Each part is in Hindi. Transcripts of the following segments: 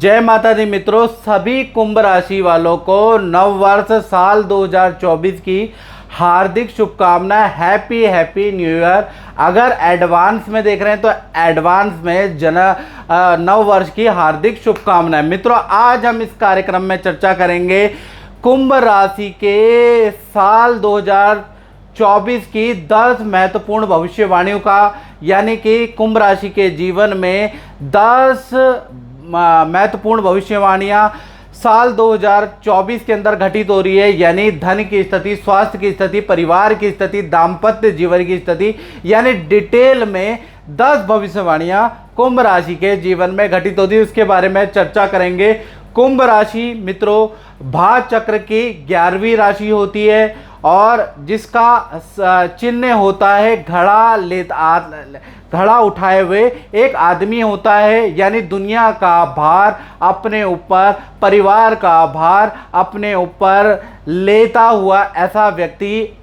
जय माता दी मित्रों, सभी कुंभ राशि वालों को नव वर्ष साल 2024 की हार्दिक शुभकामनाएं। Happy happy new year. अगर एडवांस में देख रहे हैं तो एडवांस में नव वर्ष की हार्दिक शुभकामनाएं। मित्रों, आज हम इस कार्यक्रम में चर्चा करेंगे कुंभ राशि के साल 2024 की 10 महत्वपूर्ण भविष्यवाणियों का, यानी कि कुंभ राशि के जीवन में 10 महत्वपूर्ण भविष्यवाणियां साल 2024 के अंदर घटित हो रही है। यानी धन की स्थिति, स्वास्थ्य की स्थिति, परिवार की स्थिति, दाम्पत्य जीवन की स्थिति, यानी डिटेल में 10 भविष्यवाणियां कुंभ राशि के जीवन में घटित होती है, उसके बारे में चर्चा करेंगे। कुंभ राशि मित्रों भाग चक्र की 11वीं राशि होती है और जिसका चिन्ह होता है घड़ा उठाए हुए एक आदमी होता है। यानी दुनिया का भार अपने ऊपर, परिवार का भार अपने ऊपर लेता हुआ ऐसा व्यक्ति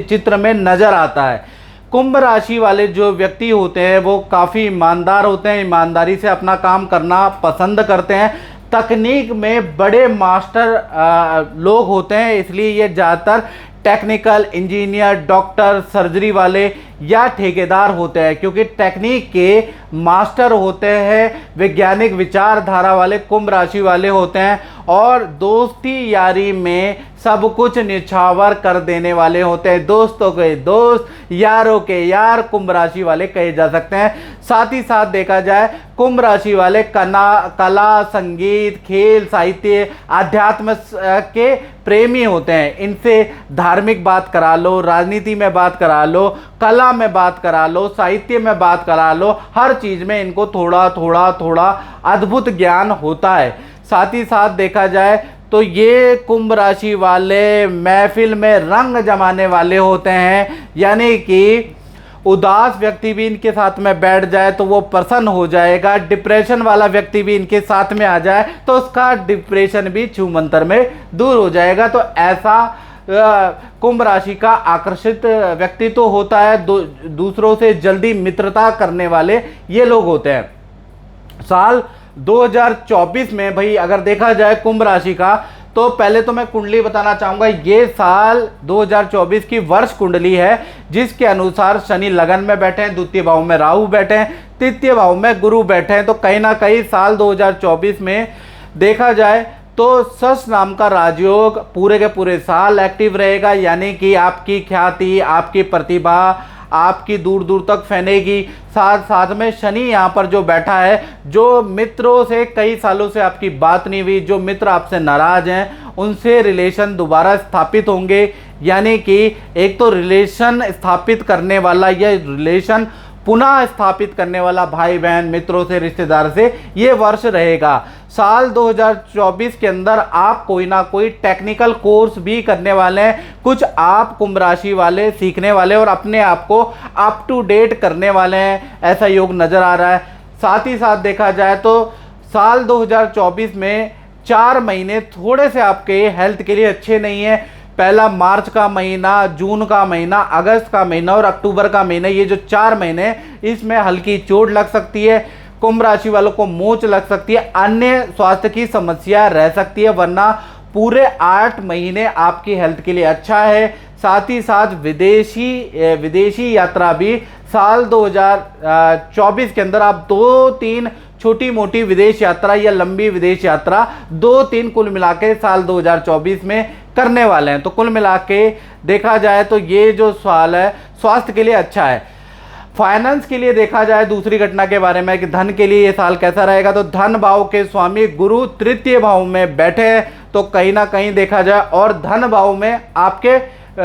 चित्र में नजर आता है। कुंभ राशि वाले जो व्यक्ति होते हैं वो काफ़ी ईमानदार होते हैं, ईमानदारी से अपना काम करना पसंद करते हैं। तकनीक में बड़े मास्टर लोग होते हैं, इसलिए ये ज़्यादातर टेक्निकल इंजीनियर, डॉक्टर, सर्जरी वाले या ठेकेदार होते हैं, क्योंकि टेक्निक के मास्टर होते हैं, वैज्ञानिक विचारधारा वाले कुंभ राशि वाले होते हैं और दोस्ती यारी में सब कुछ निछावर कर देने वाले होते हैं। दोस्तों के दोस्त, यारों के यार कुंभ राशि वाले कहे जा सकते हैं। साथ ही साथ देखा जाए कुंभ राशि वाले कला, संगीत, खेल, साहित्य, अध्यात्म के प्रेमी होते हैं। इनसे धार्मिक बात करा लो, राजनीति में बात करा लो, कला में बात करा लो, साहित्य में बात करा लो, हर चीज में इनको थोड़ा अद्भुत ज्ञान होता है। साथ ही साथ देखा जाए तो ये कुंभ राशि वाले महफिल में रंग जमाने वाले होते हैं। यानी कि उदास व्यक्ति भी इनके साथ में बैठ जाए तो वो प्रसन्न हो जाएगा। डिप्रेशन वाला व्यक्ति भी इनके साथ में आ जाए तो उसका डिप्रेशन भी छूमंतर में दूर हो जाएगा। तो ऐसा कुंभ राशि का आकर्षित व्यक्ति तो होता है। दूसरों से जल्दी मित्रता करने वाले ये लोग होते हैं। साल 2024 में भाई अगर देखा जाए कुंभ राशि का, तो पहले तो मैं कुंडली बताना चाहूंगा। ये साल 2024 की वर्ष कुंडली है, जिसके अनुसार शनि लगन में बैठे हैं, द्वितीय भाव में राहु बैठे हैं, तृतीय भाव में गुरु बैठे हैं। तो कहीं ना कहीं साल 2024 में देखा जाए तो सस नाम का राजयोग पूरे के पूरे साल एक्टिव रहेगा। यानी कि आपकी ख्याति, आपकी प्रतिभा आपकी दूर दूर तक फैलेगी। साथ साथ में शनि यहाँ पर जो बैठा है, जो मित्रों से कई सालों से आपकी बात नहीं हुई, जो मित्र आपसे नाराज हैं, उनसे रिलेशन दोबारा स्थापित होंगे। यानी कि एक तो रिलेशन स्थापित करने वाला या रिलेशन पुनः स्थापित करने वाला भाई बहन, मित्रों से, रिश्तेदार से ये वर्ष रहेगा। साल 2024 के अंदर आप कोई ना कोई टेक्निकल कोर्स भी करने वाले हैं। कुछ आप कुंभ राशि वाले सीखने वाले और अपने आप को अप टू डेट करने वाले हैं, ऐसा योग नज़र आ रहा है। साथ ही साथ देखा जाए तो साल 2024 में 4 महीने थोड़े से आपके हेल्थ के लिए अच्छे नहीं हैं। पहला मार्च का महीना, जून का महीना, अगस्त का महीना और अक्टूबर का महीना, ये जो 4 महीने, इसमें हल्की चोट लग सकती है। कुंभ राशि वालों को मोच लग सकती है, अन्य स्वास्थ्य की समस्या रह सकती है, वरना पूरे 8 महीने आपकी हेल्थ के लिए अच्छा है। साथ ही साथ विदेशी यात्रा भी साल 2024 के अंदर आप 2-3 छोटी मोटी विदेश यात्रा या लंबी विदेश यात्रा 2-3 कुल मिला के साल 2024 में करने वाले हैं। तो कुल मिला के देखा जाए तो ये जो साल है स्वास्थ्य के लिए अच्छा है। फाइनेंस के लिए देखा जाए दूसरी घटना के बारे में कि धन के लिए ये साल कैसा रहेगा, तो धन भाव के स्वामी गुरु तृतीय भाव में बैठे हैं, तो कहीं ना कहीं देखा जाए, और धन भाव में आपके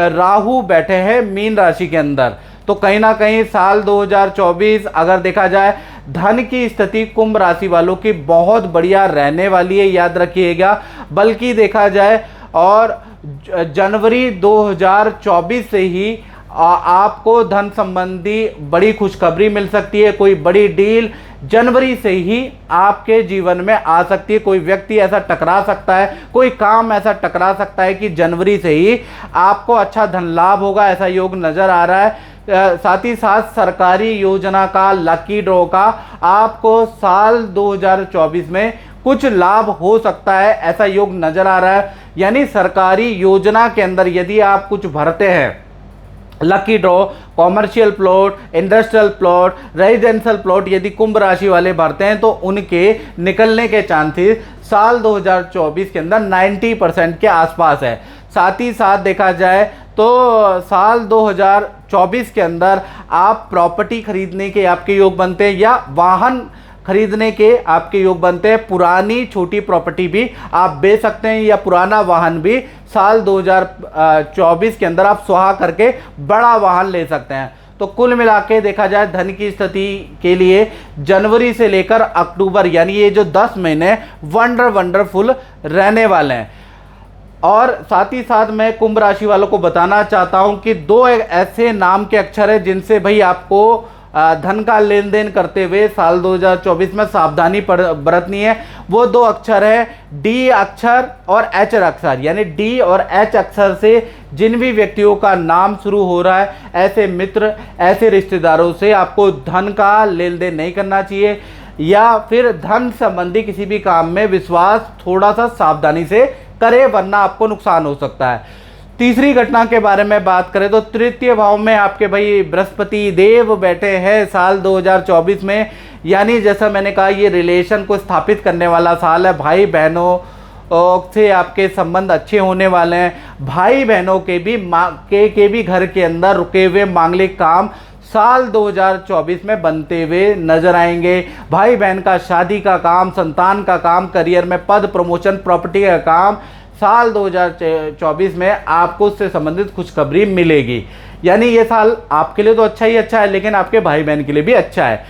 राहु बैठे हैं मीन राशि के अंदर। तो कहीं ना कहीं साल 2024 अगर देखा जाए धन की स्थिति कुंभ राशि वालों की बहुत बढ़िया रहने वाली है, याद रखिएगा। बल्कि देखा जाए और जनवरी 2024 से ही आपको धन संबंधी बड़ी खुशखबरी मिल सकती है। कोई बड़ी डील जनवरी से ही आपके जीवन में आ सकती है। कोई व्यक्ति ऐसा टकरा सकता है, कोई काम ऐसा टकरा सकता है कि जनवरी से ही आपको अच्छा धन लाभ होगा, ऐसा योग नजर आ रहा है। साथ ही साथ सरकारी योजना का, लकी ड्रॉ का आपको साल 2024 में कुछ लाभ हो सकता है, ऐसा योग नजर आ रहा है। यानी सरकारी योजना के अंदर यदि आप कुछ भरते हैं, lucky draw, commercial plot, industrial plot, residential plot यदि कुंभ राशि वाले भरते हैं तो उनके निकलने के चांसेस साल 2024 के अंदर 90% के आसपास है। साथ ही साथ देखा जाए तो साल 2024 के अंदर आप प्रॉपर्टी खरीदने के आपके योग बनते हैं या वाहन खरीदने के आपके योग बनते हैं। पुरानी छोटी प्रॉपर्टी भी आप बेच सकते हैं या पुराना वाहन भी साल 2024 के अंदर आप सुहा करके बड़ा वाहन ले सकते हैं। तो कुल मिला के देखा जाए धन की स्थिति के लिए जनवरी से लेकर अक्टूबर यानी ये जो 10 महीने वंडरफुल रहने वाले हैं। और साथ ही साथ मैं कुंभ राशि वालों को बताना चाहता हूं कि 2 ऐसे नाम के अक्षर है जिनसे भाई आपको धन का लेन देन करते हुए साल 2024 में सावधानी बरतनी है। वो 2 अक्षर है डी अक्षर और एच अक्षर। यानी डी और एच अक्षर से जिन भी व्यक्तियों का नाम शुरू हो रहा है, ऐसे मित्र, ऐसे रिश्तेदारों से आपको धन का लेन देन नहीं करना चाहिए, या फिर धन संबंधी किसी भी काम में विश्वास थोड़ा सा सावधानी से करें, वरना आपको नुकसान हो सकता है। तीसरी घटना के बारे में बात करें तो तृतीय भाव में आपके भाई बृहस्पति देव बैठे हैं साल 2024 में। यानी जैसा मैंने कहा ये रिलेशन को स्थापित करने वाला साल है। भाई बहनों से आपके संबंध अच्छे होने वाले हैं। भाई बहनों के भी घर के अंदर रुके हुए मांगलिक काम साल 2024 में बनते हुए नजर आएंगे। भाई बहन का शादी का काम, संतान का काम, करियर में पद प्रमोशन, प्रॉपर्टी का काम साल 2024 में आपको उससे संबंधित खुशखबरी मिलेगी। यानी ये साल आपके लिए तो अच्छा ही अच्छा है, लेकिन आपके भाई बहन के लिए भी अच्छा है।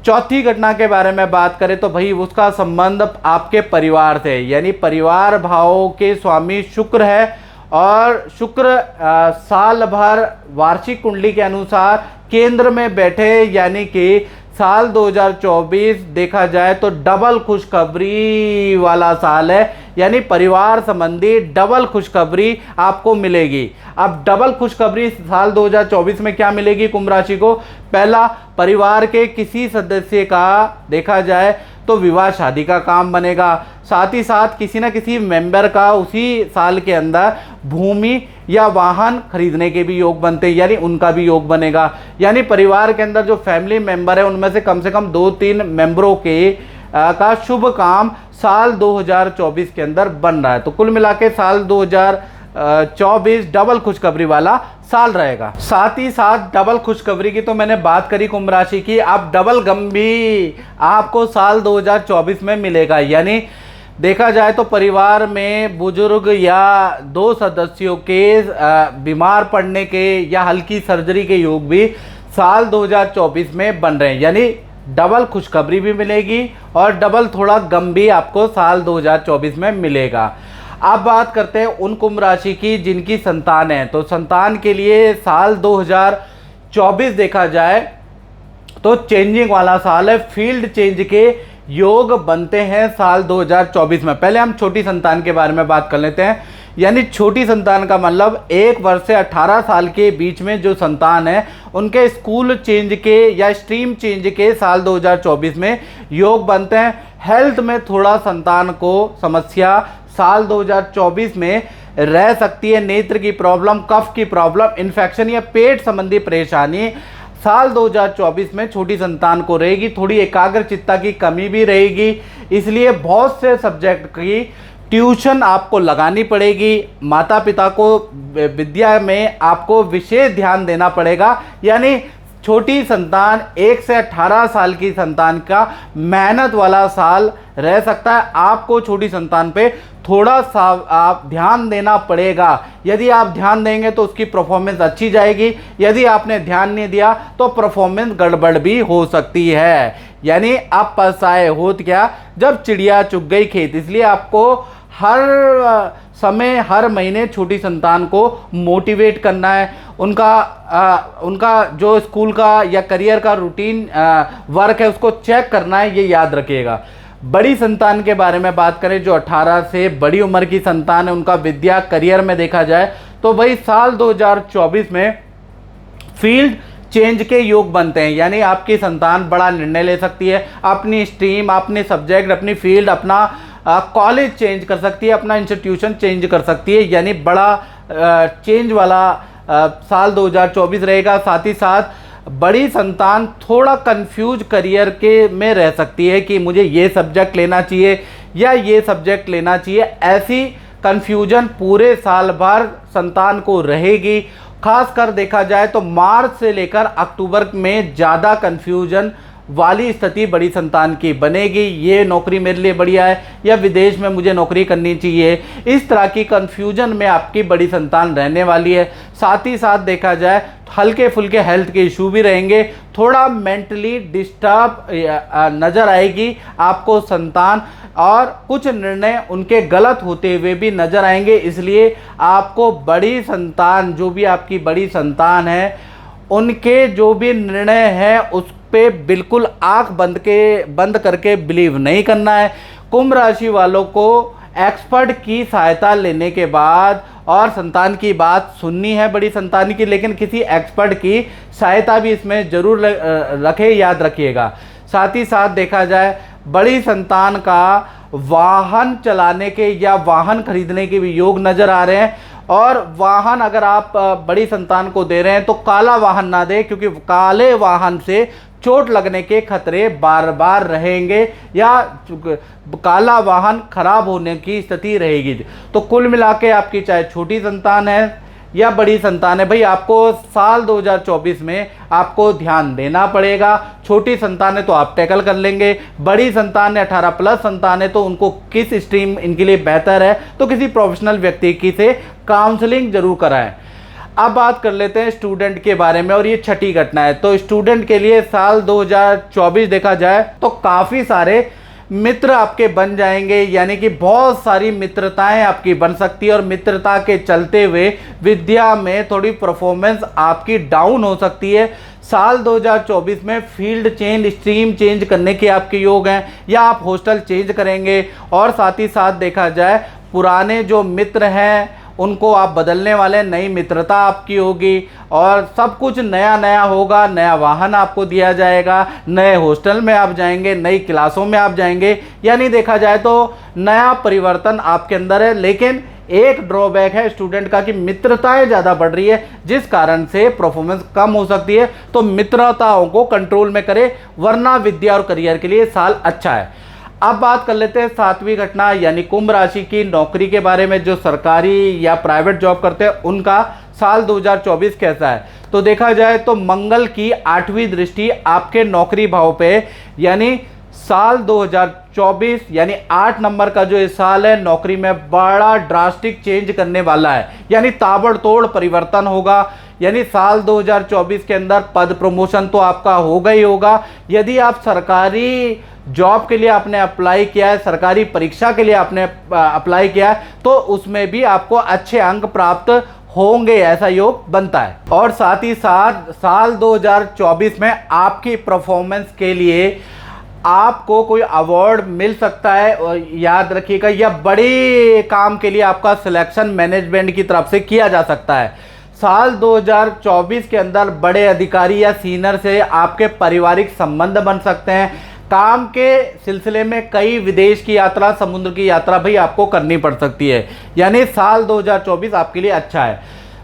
चौथी घटना के बारे में बात करें तो भाई उसका संबंध आपके परिवार से, यानी परिवार भाव के स्वामी शुक्र है और शुक्र साल भर वार्षिक कुंडली के अनुसार केंद्र में बैठे, यानी कि साल 2024 देखा जाए तो डबल खुशखबरी वाला साल है। यानी परिवार संबंधी डबल खुशखबरी आपको मिलेगी। अब डबल खुशखबरी साल 2024 में क्या मिलेगी कुंभ राशि को? पहला, परिवार के किसी सदस्य का देखा जाए तो विवाह शादी का काम बनेगा। साथ ही साथ किसी न किसी मेंबर का उसी साल के अंदर भूमि या वाहन खरीदने के भी योग बनते हैं, यानी उनका भी योग बनेगा। यानी परिवार के अंदर जो फैमिली मेंबर है उनमें से कम 2-3 मेंबरों के का शुभ काम साल 2024 के अंदर बन रहा है। तो कुल मिला के साल 2024 डबल खुशखबरी वाला साल रहेगा। साथ ही साथ डबल खुशखबरी की तो मैंने बात करी कुंभ राशि की, अब डबल गम भी आपको साल 2024 में मिलेगा। यानी देखा जाए तो परिवार में बुजुर्ग या 2 सदस्यों के बीमार पड़ने के या हल्की सर्जरी के योग भी साल 2024 में बन रहे हैं। यानी डबल खुशखबरी भी मिलेगी और डबल थोड़ा गम भी आपको साल 2024 में मिलेगा। अब बात करते हैं उन कुंभ राशि की जिनकी संतान है। तो संतान के लिए साल 2024 देखा जाए तो चेंजिंग वाला साल है। फील्ड चेंज के योग बनते हैं साल 2024 में। पहले हम छोटी संतान के बारे में बात कर लेते हैं। यानी छोटी संतान का मतलब 1 वर्ष से 18 साल के बीच में जो संतान है उनके स्कूल चेंज के या स्ट्रीम चेंज के साल 2024 में योग बनते हैं। हेल्थ में थोड़ा संतान को समस्या साल 2024 में रह सकती है। नेत्र की प्रॉब्लम, कफ की प्रॉब्लम, इन्फेक्शन या पेट संबंधी परेशानी साल 2024 में छोटी संतान को रहेगी। थोड़ी एकाग्रचित्ता की कमी भी रहेगी, इसलिए बहुत से सब्जेक्ट की ट्यूशन आपको लगानी पड़ेगी। माता पिता को विद्या में आपको विशेष ध्यान देना पड़ेगा। यानी छोटी संतान 1 से 18 साल की संतान का मेहनत वाला साल रह सकता है। आपको छोटी संतान पे थोड़ा सा आप ध्यान देना पड़ेगा। यदि आप ध्यान देंगे तो उसकी परफॉर्मेंस अच्छी जाएगी, यदि आपने ध्यान नहीं दिया तो परफॉर्मेंस गड़बड़ भी हो सकती है। यानी अब पछताए होत क्या जब चिड़िया चुग गई खेत। इसलिए आपको हर समय हर महीने छोटी संतान को मोटिवेट करना है। उनका जो स्कूल का या करियर का रूटीन वर्क है उसको चेक करना है, ये याद रखिएगा। बड़ी संतान के बारे में बात करें, जो 18 से बड़ी उम्र की संतान है, उनका विद्या करियर में देखा जाए तो भाई साल 2024 में फील्ड चेंज के योग बनते हैं, यानी आपकी संतान बड़ा निर्णय ले सकती है, अपनी स्ट्रीम, अपने सब्जेक्ट, अपनी फील्ड, अपना कॉलेज चेंज कर सकती है, अपना इंस्टीट्यूशन चेंज कर सकती है, यानी बड़ा चेंज वाला साल 2024 रहेगा। साथ ही साथ बड़ी संतान थोड़ा कंफ्यूज करियर के में रह सकती है कि मुझे ये सब्जेक्ट लेना चाहिए या ये सब्जेक्ट लेना चाहिए, ऐसी कंफ्यूजन पूरे साल भर संतान को रहेगी। खासकर देखा जाए तो मार्च से लेकर अक्टूबर में ज़्यादा कंफ्यूजन वाली स्थिति बड़ी संतान की बनेगी। ये नौकरी मेरे लिए बढ़िया है या विदेश में मुझे नौकरी करनी चाहिए, इस तरह की कंफ्यूजन में आपकी बड़ी संतान रहने वाली है। साथ ही साथ देखा जाए हल्के फुल्के हेल्थ के इशू भी रहेंगे, थोड़ा मेंटली डिस्टर्ब नज़र आएगी आपको संतान, और कुछ निर्णय उनके गलत होते हुए भी नज़र आएंगे। इसलिए आपको बड़ी संतान, जो भी आपकी बड़ी संतान है, उनके जो भी निर्णय है उस पे बिल्कुल आंख बंद करके बिलीव नहीं करना है। कुंभ राशि वालों को एक्सपर्ट की सहायता लेने के बाद और संतान की बात सुननी है बड़ी संतान की, लेकिन किसी एक्सपर्ट की सहायता भी इसमें जरूर रखें, याद रखिएगा। साथ ही साथ देखा जाए बड़ी संतान का वाहन चलाने के या वाहन खरीदने के भी योग नज़र आ रहे हैं, और वाहन अगर आप बड़ी संतान को दे रहे हैं तो काला वाहन ना दें, क्योंकि काले वाहन से चोट लगने के खतरे बार बार रहेंगे या काला वाहन खराब होने की स्थिति रहेगी। तो कुल मिला के आपकी चाहे छोटी संतान है या बड़ी संतान है, भाई आपको साल 2024 में आपको ध्यान देना पड़ेगा। छोटी संतान है तो आप टैकल कर लेंगे, बड़ी संतान है 18 प्लस संतान है तो उनको किस स्ट्रीम इनके लिए बेहतर है तो किसी प्रोफेशनल व्यक्ति की से काउंसलिंग जरूर कराएं। अब बात कर लेते हैं स्टूडेंट के बारे में, और ये छठी घटना है। तो स्टूडेंट के लिए साल 2024 देखा जाए तो काफ़ी सारे मित्र आपके बन जाएंगे, यानी कि बहुत सारी मित्रताएं आपकी बन सकती है, और मित्रता के चलते हुए विद्या में थोड़ी परफॉर्मेंस आपकी डाउन हो सकती है। साल 2024 में फील्ड चेंज, स्ट्रीम चेंज करने के आपके योग हैं, या आप हॉस्टल चेंज करेंगे, और साथ ही साथ देखा जाए पुराने जो मित्र हैं उनको आप बदलने वाले, नई मित्रता आपकी होगी, और सब कुछ नया नया होगा। नया वाहन आपको दिया जाएगा, नए हॉस्टल में आप जाएंगे, नई क्लासों में आप जाएंगे, यानी देखा जाए तो नया परिवर्तन आपके अंदर है। लेकिन एक ड्रॉबैक है स्टूडेंट का कि मित्रताएं ज़्यादा बढ़ रही है, जिस कारण से परफॉर्मेंस कम हो सकती है। तो मित्रताओं को कंट्रोल में करें, वरना विद्या और करियर के लिए साल अच्छा है। अब बात कर लेते हैं सातवीं घटना यानी कुंभ राशि की नौकरी के बारे में। जो सरकारी या प्राइवेट जॉब करते हैं उनका साल 2024 कैसा है। तो देखा जाए तो मंगल की 8वीं दृष्टि आपके नौकरी भाव पे, यानी साल 2024 यानी 8 नंबर का जो इस साल है नौकरी में बड़ा ड्रास्टिक चेंज करने वाला है, यानी ताबड़तोड़ परिवर्तन होगा। यानी साल 2024 के अंदर पद प्रमोशन तो आपका होगा ही होगा। यदि आप सरकारी जॉब के लिए आपने अप्लाई किया है, सरकारी परीक्षा के लिए आपने अप्लाई किया है, तो उसमें भी आपको अच्छे अंक प्राप्त होंगे, ऐसा योग बनता है। और साथ ही साथ साल 2024 में आपकी परफॉर्मेंस के लिए आपको कोई अवार्ड मिल सकता है, और याद रखिएगा यह बड़े काम के लिए आपका सिलेक्शन मैनेजमेंट की तरफ से किया जा सकता है। साल 2024 के अंदर बड़े अधिकारी या सीनियर से आपके पारिवारिक संबंध बन सकते हैं। काम के सिलसिले में कई विदेश की यात्रा, समुद्र की यात्रा भी आपको करनी पड़ सकती है, यानी साल 2024 आपके लिए अच्छा है।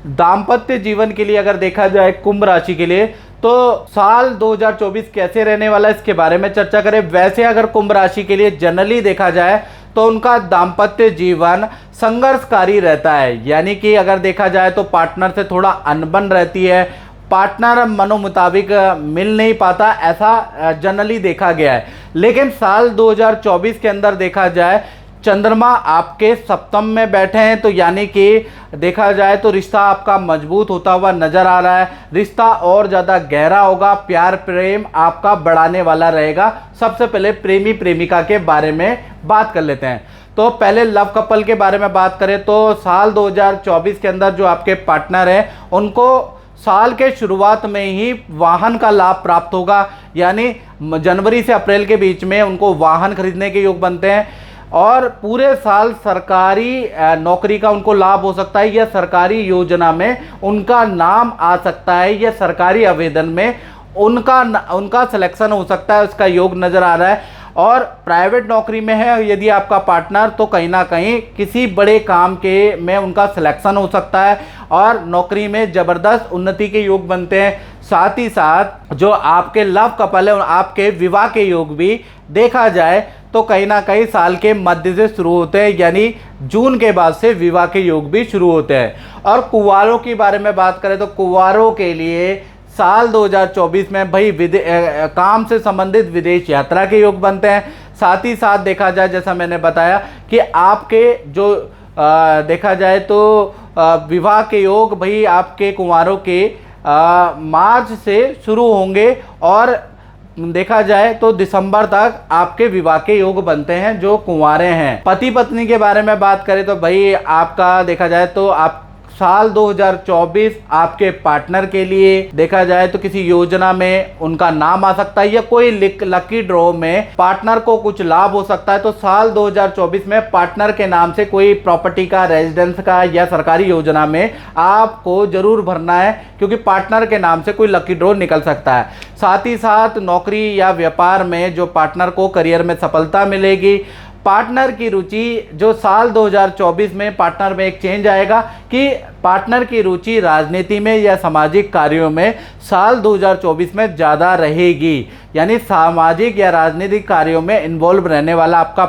दाम्पत्य जीवन के लिए अगर देखा जाए कुंभ राशि के लिए, तो साल 2024 कैसे रहने वाला है इसके बारे में चर्चा करें। वैसे अगर कुंभ राशि के लिए जनरली देखा जाए तो उनका दाम्पत्य जीवन संघर्षकारी रहता है, यानी कि अगर देखा जाए तो पार्टनर से थोड़ा अनबन रहती है, पार्टनर मनोमुताबिक मिल नहीं पाता, ऐसा जनरली देखा गया है। लेकिन साल 2024 के अंदर देखा जाए चंद्रमा आपके सप्तम में बैठे हैं, तो यानी कि देखा जाए तो रिश्ता आपका मजबूत होता हुआ नजर आ रहा है। रिश्ता और ज़्यादा गहरा होगा, प्यार प्रेम आपका बढ़ाने वाला रहेगा। सबसे पहले प्रेमी प्रेमिका के बारे में बात कर लेते हैं। तो पहले लव कपल के बारे में बात करें तो साल 2024 के अंदर जो आपके पार्टनर हैं उनको साल के शुरुआत में ही वाहन का लाभ प्राप्त होगा, यानी जनवरी से अप्रैल के बीच में उनको वाहन खरीदने के योग बनते हैं। और पूरे साल सरकारी नौकरी का उनको लाभ हो सकता है, या सरकारी योजना में उनका नाम आ सकता है, या सरकारी आवेदन में उनका सिलेक्शन हो सकता है, उसका योग नज़र आ रहा है। और प्राइवेट नौकरी में है यदि आपका पार्टनर, तो कहीं ना कहीं किसी बड़े काम के में उनका सिलेक्शन हो सकता है और नौकरी में ज़बरदस्त उन्नति के योग बनते हैं। साथ ही साथ जो आपके लव कपल है, आपके विवाह के योग भी देखा जाए तो कहीं ना कहीं साल के मध्य से शुरू होते हैं, यानी जून के बाद से विवाह के योग भी शुरू होते हैं। और कुंवारों के बारे में बात करें तो कुंवारों के लिए साल 2024 में भाई काम से संबंधित विदेश यात्रा के योग बनते हैं। साथ ही साथ देखा जाए, जैसा मैंने बताया कि आपके जो देखा जाए तो विवाह के योग भाई आपके कुंवारों के मार्च से शुरू होंगे और देखा जाए तो दिसंबर तक आपके विवाह के योग बनते हैं जो कुंवारे हैं। पति पत्नी के बारे में बात करें तो भाई आपका देखा जाए तो आप साल 2024 आपके पार्टनर के लिए देखा जाए तो किसी योजना में उनका नाम आ सकता है, या कोई लकी ड्रॉ में पार्टनर को कुछ लाभ हो सकता है। तो साल 2024 में पार्टनर के नाम से कोई प्रॉपर्टी का, रेजिडेंस का या सरकारी योजना में आपको जरूर भरना है, क्योंकि पार्टनर के नाम से कोई लकी ड्रॉ निकल सकता है। साथ ही साथ नौकरी या व्यापार में जो पार्टनर को करियर में सफलता मिलेगी। पार्टनर की रुचि जो साल 2024 में पार्टनर में एक चेंज आएगा कि पार्टनर की रुचि राजनीति में या सामाजिक कार्यों में साल 2024 में ज़्यादा रहेगी, यानी सामाजिक या राजनीतिक कार्यों में इन्वॉल्व रहने वाला आपका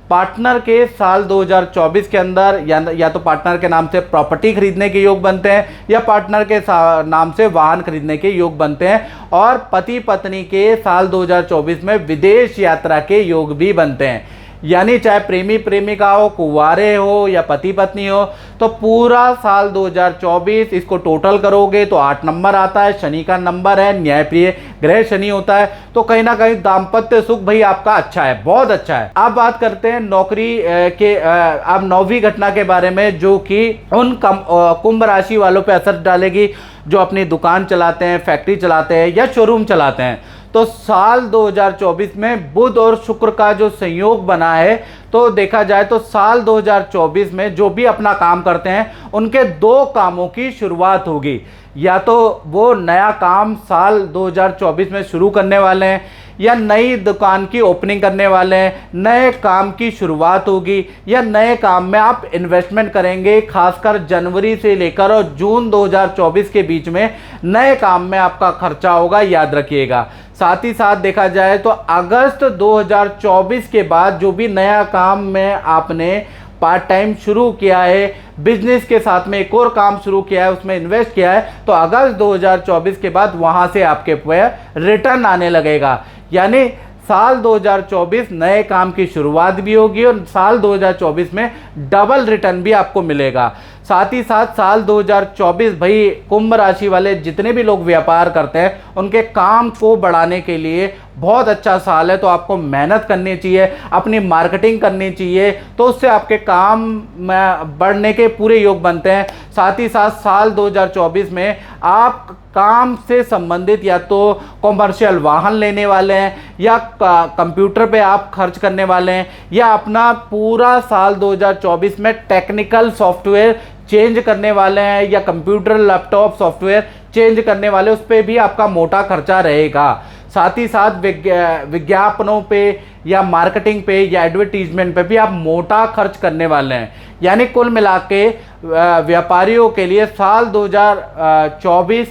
पार्टनर के साल 2024 के अंदर या तो पार्टनर के नाम से प्रॉपर्टी खरीदने के योग बनते हैं, या पार्टनर के नाम से वाहन खरीदने के योग बनते हैं। और पति पत्नी के साल 2024 में विदेश यात्रा के योग भी बनते हैं, यानी चाहे प्रेमी प्रेमिका हो, कुंवारे हो या पति पत्नी हो, तो पूरा साल 2024 इसको टोटल करोगे तो 8 नंबर आता है। शनि का नंबर है, न्यायप्रिय ग्रह शनि होता है, तो कहीं ना कहीं दाम्पत्य सुख भाई आपका अच्छा है, बहुत अच्छा है। अब बात करते हैं नौकरी के अब 9वीं घटना के बारे में, जो कि उन कुंभ राशि वालों पे असर डालेगी जो अपनी दुकान चलाते हैं, फैक्ट्री चलाते हैं या शोरूम चलाते हैं। तो साल 2024 में बुध और शुक्र का जो संयोग बना है, तो देखा जाए तो साल 2024 में जो भी अपना काम करते हैं उनके 2 कामों की शुरुआत होगी। या तो वो नया काम साल 2024 में शुरू करने वाले हैं, या नई दुकान की ओपनिंग करने वाले हैं, नए काम की शुरुआत होगी, या नए काम में आप इन्वेस्टमेंट करेंगे। खासकर जनवरी से लेकर और जून 2024 के बीच में नए काम में आपका खर्चा होगा, याद रखिएगा। साथ ही साथ देखा जाए तो अगस्त 2024 के बाद जो भी नया काम में आपने पार्ट टाइम शुरू किया है, बिजनेस के साथ में एक और काम शुरू किया है, उसमें इन्वेस्ट किया है, तो अगस्त 2024 के बाद वहां से आपके रिटर्न आने लगेगा। यानी साल 2024 नए काम की शुरुआत भी होगी और साल 2024 में डबल रिटर्न भी आपको मिलेगा। साथ ही साथ साल 2024 भाई कुंभ राशि वाले जितने भी लोग व्यापार करते हैं उनके काम को बढ़ाने के लिए बहुत अच्छा साल है। तो आपको मेहनत करनी चाहिए, अपनी मार्केटिंग करनी चाहिए, तो उससे आपके काम में बढ़ने के पूरे योग बनते हैं। साथ ही साथ साल 2024 में आप काम से संबंधित या तो कॉमर्शियल वाहन लेने वाले हैं, या कंप्यूटर पे आप खर्च करने वाले हैं, या अपना पूरा साल 2024 में टेक्निकल सॉफ्टवेयर चेंज करने वाले हैं, या कंप्यूटर लैपटॉप सॉफ्टवेयर चेंज करने वाले, उस पर भी आपका मोटा खर्चा रहेगा। साथ ही साथ विज्ञापनों पे या मार्केटिंग पे या एडवर्टीजमेंट पे भी आप मोटा खर्च करने वाले हैं। यानी कुल मिला के व्यापारियों के लिए साल 2024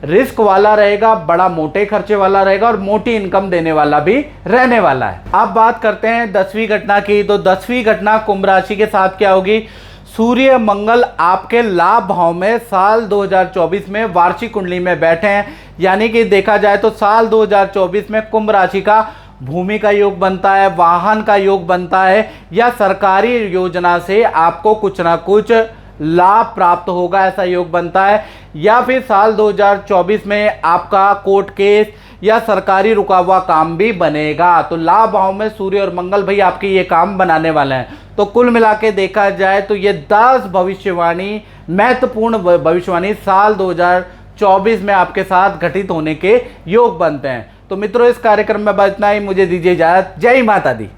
रिस्क वाला रहेगा, बड़ा मोटे खर्चे वाला रहेगा और मोटी इनकम देने वाला भी रहने वाला है। अब बात करते हैं 10वीं घटना की। तो 10वीं घटना कुंभ राशि के साथ क्या होगी? सूर्य मंगल आपके लाभ भाव में साल 2024 में वार्षिक कुंडली में बैठे हैं। यानी कि देखा जाए तो साल 2024 में कुंभ राशि का भूमि का योग बनता है, वाहन का योग बनता है, या सरकारी योजना से आपको कुछ ना कुछ लाभ प्राप्त होगा, ऐसा योग बनता है। या फिर साल 2024 में आपका कोर्ट केस या सरकारी रुका हुआ काम भी बनेगा। तो लाभ भाव में सूर्य और मंगल भाई आपके ये काम बनाने वाले हैं। तो कुल मिला के देखा जाए तो ये 10 भविष्यवाणी, महत्वपूर्ण भविष्यवाणी साल 2024 में आपके साथ घटित होने के योग बनते हैं। तो मित्रों, इस कार्यक्रम में बस इतना ही। मुझे दीजिए इजाजत। जय माता दी।